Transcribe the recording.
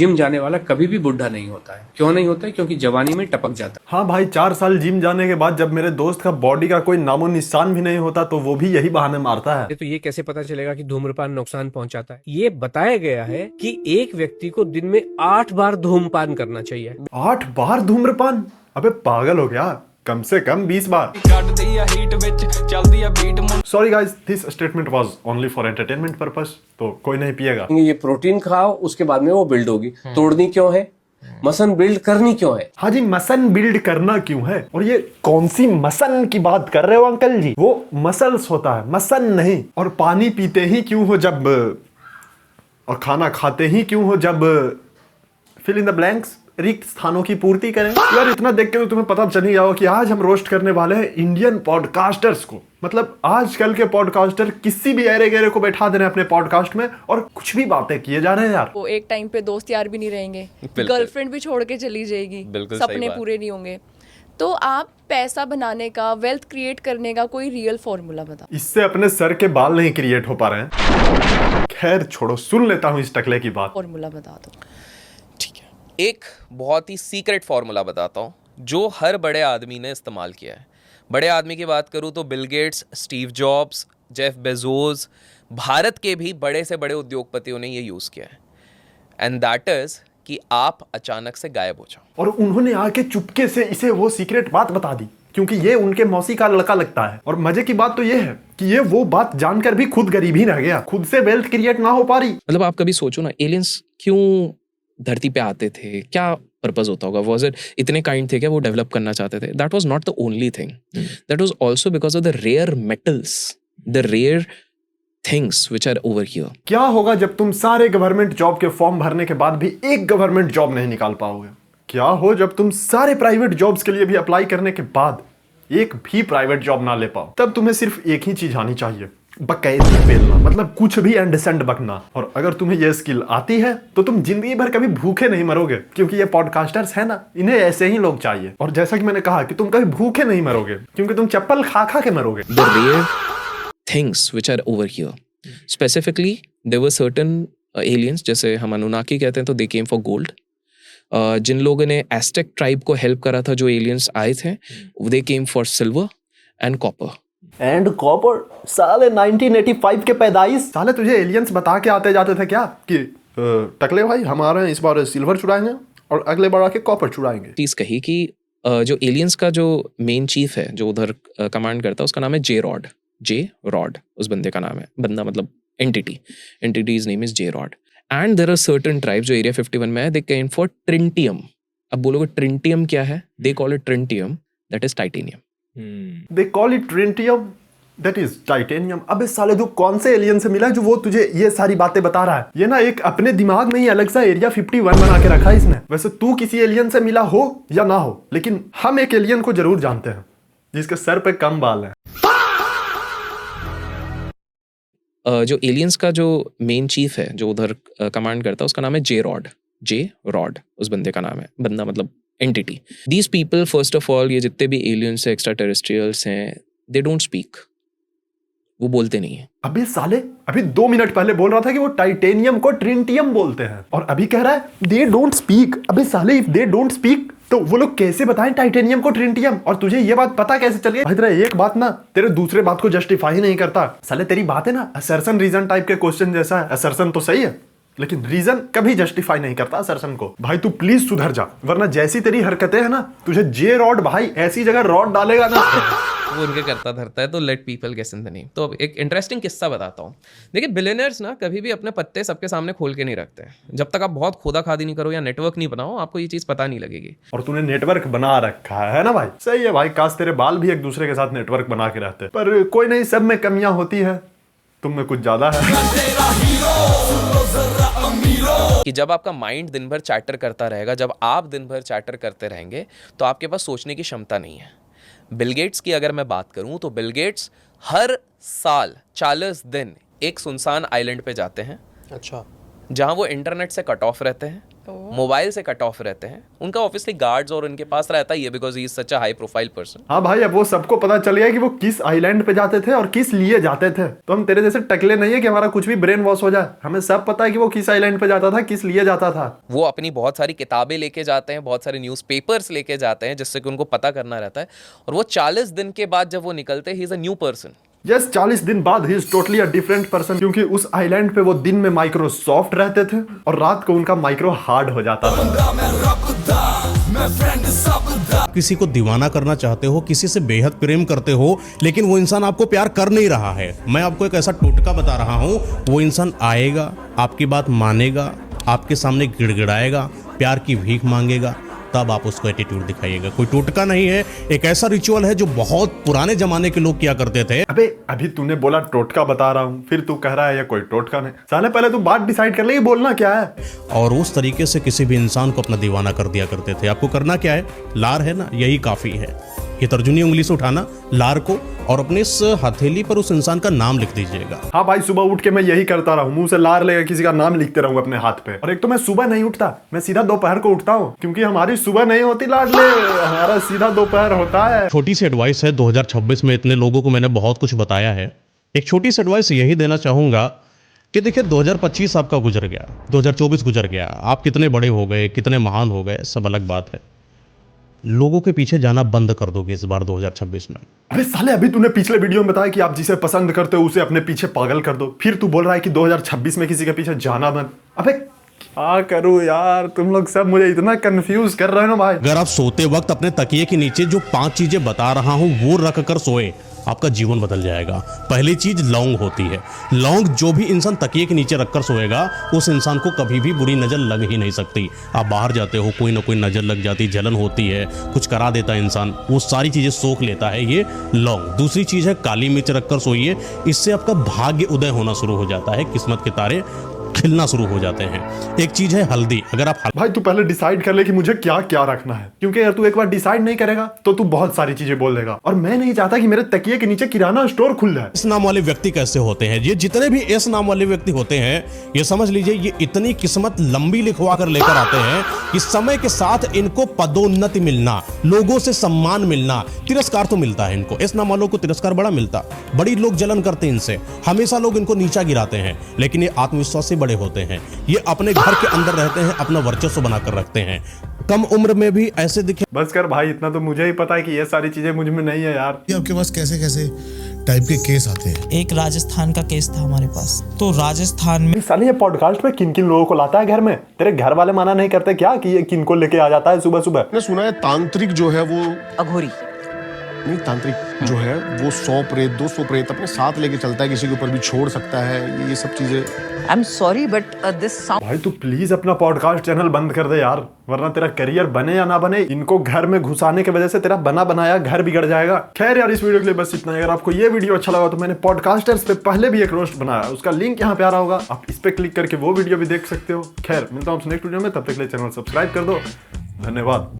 Gym जाने वाला कभी भी बुढ़ा नहीं होता है। क्यों नहीं होता है? क्योंकि जवानी में टपक जाता है। हाँ भाई, 4 साल जिम जाने के बाद जब मेरे दोस्त का बॉडी का कोई नामो निशान भी नहीं होता तो वो भी यही बहाने मारता है। तो ये कैसे पता चलेगा कि धूम्रपान नुकसान पहुंचाता है? ये बताया गया है कि एक व्यक्ति को दिन में 8 बार धूम्रपान करना चाहिए। 8 बार धूम्रपान? अबे पागल हो गया, कम से कम 20 बार। Sorry guys, this statement was only for entertainment purpose, तो कोई नहीं पिएगा। ये प्रोटीन खाओ, उसके बाद में वो बिल्ड होगी। तोड़नी क्यों है? मसन बिल्ड करनी क्यों है? हाँ जी, मसन बिल्ड करना क्यों है? और ये कौन सी मसन की बात कर रहे हो अंकल जी? वो मसल्स होता है, मसन नहीं। और पानी पीते ही क्यों हो जब, और खाना खाते ही क्यों हो जब, फिल इन द ब्लैंक्स, रिक्त स्थानों की पूर्ति करें। यार इतना देख के तो तुम्हें पता चल ही जाओ कि आज हम रोस्ट करने वाले हैं इंडियन पॉडकास्टर्स को। मतलब आजकल के पॉडकास्टर किसी भी एरे गेरे को बैठा दे रहे हैं अपने पॉडकास्ट में और कुछ भी बातें किए जा रहे हैं यार। वो एक टाइम पे दोस्त यार भी नहीं रहेंगे, गर्लफ्रेंड भी छोड़ के चली जाएगी, सपने पूरे नहीं होंगे। तो आप पैसा बनाने का, वेल्थ क्रिएट करने का कोई रियल फॉर्मूला बताओ। इससे अपने सर के बाल नहीं क्रिएट हो पा रहे हैं। खैर छोड़ो, सुन लेता हूँ इस टकले की बात। फॉर्मूला बता दो। एक बहुत ही सीक्रेट फार्मूला बताता हूँ जो हर बड़े आदमी ने इस्तेमाल किया है। बड़े आदमी की बात करूँ तो Bill Gates, Steve jobs, Jeff Bezos, Bharat के भी बड़े से बड़े उद्योगपतियों ने ये यूज़ किया है। एंड दैट इज़ कि आप अचानक से गायब हो जाओ। और उन्होंने आके चुपके से इसे वो सीक्रेट बात बता दी क्योंकि ये उनके मौसी का लड़का लगता है। और मजे की बात तो ये है कि ये वो बात जानकर भी खुद गरीब ही रह गया, खुद से वेल्थ क्रिएट ना हो पा रही। मतलब आप कभी सोचो ना, एलियंस क्यों धरती पे आते थे? क्या पर्पस होता होगा? वाज इट इतने काइंड थे क्या वो डेवलप करना चाहते थे? That was not the only thing, that was also because of the rare metals, the rare things which are over here. क्या होगा जब तुम सारे गवर्नमेंट जॉब के फॉर्म भरने के बाद भी एक गवर्नमेंट जॉब नहीं निकाल पाओगे? क्या हो जब तुम सारे प्राइवेट जॉब्स के लिए भी अप्लाई करने के बाद एक भी प्राइवेट जॉब ना ले पाओ? तब तुम्हें सिर्फ एक ही चीज आनी चाहिए, बकैती बेलना, मतलब कुछ भी एंडसेंट बकना। और अगर तुम्हें यह स्किल आती है तो तुम जिंदगी भर कभी भूखे नहीं मरोगे, क्योंकि ये पॉडकास्टर्स है ना, इन्हें ऐसे ही लोग चाहिए। और जैसा कि मैंने कहा कि तुम कभी भूखे नहीं मरोगे, क्योंकि तुम चप्पल खा खा के मरोगे। The rare things which are over here, specifically there were certain aliens, जैसे हम अनुनाकी कहते हैं तो दे केम फॉर गोल्ड। जिन लोगों ने एस्टेक ट्राइब को हेल्प करा था, जो एलियंस आए थे, they came for silver and copper. And copper? साले 1985 के पैदाइश। साले तुझे एलियंस बता के आते जाते थे क्या कि टकले भाई हमारे इस बार सिल्वर चुराएंगे और अगले बार आके कॉपर चुराएंगे? चीज कही कि जो एलियंस का जो मेन चीफ है, जो उधर कमांड करता है, उसका नाम है जे रॉड। जे रॉड उस बंदे का नाम है। बंदा मतलब entities name is J Rod. And there are certain tribes जो एरिया 51 में है, दे केम फॉर ट्रिंटियम। अब बोलोगे ट्रिंटियम क्या है? They call it trintium, that is titanium. They call it trintium, that is titanium. अबे साले तू कौन से एलियन से मिला जो वो तुझे ये सारी बातें बता रहा है? ये ना एक अपने दिमाग में ही अलग सा एरिया 51 बना के रखा है इसने। वैसे तू किसी एलियन से मिला हो या ना हो, लेकिन हम एक एलियन को जरूर जानते हैं जिसके सर पे कम बाल हैं। जो एलियंस का जो मेन चीफ है, जो उधर कमांड करता है, उसका नाम है जे रॉड। जे रॉड उस बंदे का नाम है। बंदा मतलब entity. These people, first of all, ये जितने भी एलियंस हैं, एक्स्ट्रा टेरेस्ट्रियल्स हैं, दे डोंट स्पीक। वो बोलते नहीं है। अबे साले, अभी 2 मिनट पहले बोल रहा था कि वो टाइटेनियम को ट्रिंटियम बोलते हैं, और अभी कह रहा है दे डोंट स्पीक। अबे साले, इफ दे डोंट स्पीक तो वो लोग कैसे बताएं टाइटेनियम को ट्रिंटियम? और तुझे ये बात पता कैसे चल गई? भाई तेरा एक बात ना तेरे दूसरे बात को जस्टिफाई ही नहीं करता। साले तेरी बात है ना असर्शन रीजन टाइप के क्वेश्चन जैसा है। असर्शन तो सही है लेकिन रीजन कभी जस्टिफाई नहीं करता असर्शन को। भाई तू प्लीज सुधर जा, वरना जैसी तेरी हरकतें है ना, तुझे जे रॉड भाई ऐसी जगह रॉड डालेगा ना। वो उनके करता धरता है, तो let people guess in the name. तो अब एक इंटरेस्टिंग किस्सा बताता हूँ। देखिए, बिलियनर्स ना कभी भी अपने पत्ते सबके सामने खोल के नहीं रखते। जब तक आप बहुत खोदा खादी नहीं करो या नेटवर्क नहीं बनाओ, आपको ये चीज़ पता नहीं लगेगी। और तूने नेटवर्क बना रखा है ना भाई, सही है भाई। काश तेरे बाल भी एक दूसरे के साथ नेटवर्क बना के रहते, पर कोई नहीं, सब में कमियां होती है, तुम में कुछ ज्यादा है। कि जब आपका माइंड दिन भर चैटर करता रहेगा, जब आप दिन भर चैटर करते रहेंगे, तो आपके पास सोचने की क्षमता नहीं है। बिल गेट्स की अगर मैं बात करूं तो बिल गेट्स हर साल 40 दिन एक सुनसान आइलैंड पे जाते हैं। अच्छा। जहाँ वो इंटरनेट से कट ऑफ रहते हैं, मोबाइल से कट ऑफ रहते हैं। उनका ऑब्वियसली गार्ड्स और उनके पास रहता ही है because he is such a high profile person. हाँ भाई, अब वो सबको पता चल गया कि वो किस आइलैंड पे जाते थे और किस लिए जाते थे। तो हम तेरे जैसे टकले नहीं है कि हमारा कुछ भी ब्रेन वॉश हो जाए। हमें सब पता है कि वो किस आइलैंड पे जाता था, किस लिए जाता था। वो अपनी बहुत सारी किताबें लेके जाते हैं, बहुत सारे न्यूज़पेपर्स लेके जाते हैं जिससे कि उनको पता करना रहता है। और वो 40 दिन के बाद जब वो निकलते हैं, he is a new person. Yes, 40 दिन बाद he is totally a different person, क्योंकि उस आइलैंड पे वो दिन में माइक्रो सॉफ्ट रहते थे और रात को उनका माइक्रो हार्ड हो जाता था। किसी को दीवाना करना चाहते हो, किसी से बेहद प्रेम करते हो, लेकिन वो इंसान आपको प्यार कर नहीं रहा है। मैं आपको एक ऐसा टोटका बता रहा हूं, वो इंसान आएगा, आपकी बात मानेगा, आपके सामने गिड़गिड़ाएगा, प्यार की भीख मांगेगा, तब आप उसको एटीट्यूड दिखाइएगा। कोई टोटका नहीं है, एक ऐसा रिचुअल है जो बहुत पुराने जमाने के लोग किया करते थे। अबे अभी तूने बोला टोटका बता रहा हूँ, फिर तू कह रहा है ये कोई टोटका नहीं। साले पहले तू बात डिसाइड कर ले, ये बोलना क्या है। और उस तरीके से किसी भी इंसान को अपना दीवाना कर दिया करते थे। आपको करना क्या है, लार है ना, यही काफी है। ये तर्जुनी उंगली से उठाना लार को और अपने इस हथेली पर उस इंसान का नाम लिख दीजिएगा। हाँ भाई, सुबह उठ के मैं यही करता रहा हूँ, मुंह से लार लेकर किसी का नाम लिखते रहूँ अपने हाथ पे। और एक तो मैं सुबह नहीं उठता, मैं सीधा दोपहर को उठता हूँ, क्योंकि हमारी सुबह नहीं होती लाडले, हमारा सीधा दोपहर होता है। छोटी सी एडवाइस है, 2026 में इतने लोगों को मैंने बहुत कुछ बताया है। एक छोटी सी एडवाइस यही देना चाहूंगा कि देखिए 2025 आपका गुजर गया, 2024 गुजर गया, आप कितने बड़े हो गए, कितने महान हो गए, सब अलग बात है। लोगों के पीछे जाना बंद कर दोगे इस बार 2026 में। अरे साले, अभी तूने पिछले वीडियो में बताया कि आप जिसे पसंद करते हो उसे अपने पीछे पागल कर दो, फिर तू बोल रहा है कि 2026 में किसी के पीछे जाना बंद। अबे क्या करूं यार, तुम लोग सब मुझे इतना कंफ्यूज कर रहे हो ना भाई। अगर आप सोते वक्त अपने तकिए के नीचे जो 5 चीजें बता रहा हूं वो रख कर सोए, आपका जीवन बदल जाएगा। पहली चीज लौंग होती है। लौंग जो भी इंसान तकिए के नीचे रखकर सोएगा, उस इंसान को कभी भी बुरी नजर लग ही नहीं सकती। आप बाहर जाते हो, कोई ना कोई नजर लग जाती, जलन होती है, कुछ करा देता है इंसान, वो सारी चीजें सोख लेता है ये लौंग। दूसरी चीज है काली मिर्च रखकर सोइए, इससे आपका भाग्य उदय होना शुरू हो जाता है, किस्मत के तारे खिलना शुरू हो जाते हैं। एक चीज है हल्दी। अगर आप भाई तू पहले डिसाइड कर ले कि मुझे क्या क्या रखना है, क्योंकि यार तू एक बार डिसाइड नहीं करेगा तो तू बहुत सारी चीजें बोल देगा, और मैं नहीं चाहता कि मेरे तकिए के नीचे किराना स्टोर खुल जाए। एस नाम वाले व्यक्ति कैसे होते हैं, ये जितने भी एस नाम वाले व्यक्ति होते हैं, ये समझ लीजिए ये इतनी किस्मत लंबी लिखवा कर लेकर आते हैं कि समय के साथ इनको पदोन्नति मिलना, लोगों से सम्मान मिलना, तिरस्कार तो मिलता है इनको। एस नाम वालों को तिरस्कार बड़ा मिलता, बड़ी लोग जलन करते हैं इनसे, हमेशा लोग इनको नीचा गिराते हैं, लेकिन ये आत्मविश्वास से बड़े होते हैं। ये अपने घर के अंदर रहते हैं, अपना वर्चस्व बनाकर रखते हैं, कम उम्र में भी ऐसे दिखे। बस कर भाई, इतना तो मुझे ही पता है कि ये सारी चीजें मुझ में नहीं है यार। ये आपके पास कैसे कैसे टाइप के केस आते हैं? एक राजस्थान का केस था हमारे पास। तो राजस्थान में साले ये पॉडकास्ट में किन किन लोगों को लाता है घर में? तेरे घर वाले मना नहीं करते क्या कि ये किन को लेके आ जाता है सुबह सुबह? मैंने सुना है तांत्रिक जो है वो अघोरी नहीं, तांत्रिक जो है वो 100 प्रेत 200 प्रेत अपने साथ लेके चलता है, किसी के ऊपर भी छोड़ सकता है, ये सब चीजें। I am sorry but this sound. भाई तू प्लीज अपना पॉडकास्ट चैनल बंद कर दे यार, वरना तेरा करियर बने या ना बने, इनको घर में घुसाने की वजह से तेरा बना बनाया घर बिगड़ जाएगा। खैर यार, इस वीडियो के लिए बस इतना ही। अगर आपको ये वीडियो अच्छा लगा तो मैंने पॉडकास्टर्स पे पहले भी एक रोस्ट बनाया, उसका लिंक यहाँ पे आ रहा होगा, आप इस पे क्लिक करके वो वीडियो भी देख सकते हो। खैर मिलता हूँ नेक्स्ट वीडियो में, तब तक के लिए चैनल सब्सक्राइब कर दो। धन्यवाद।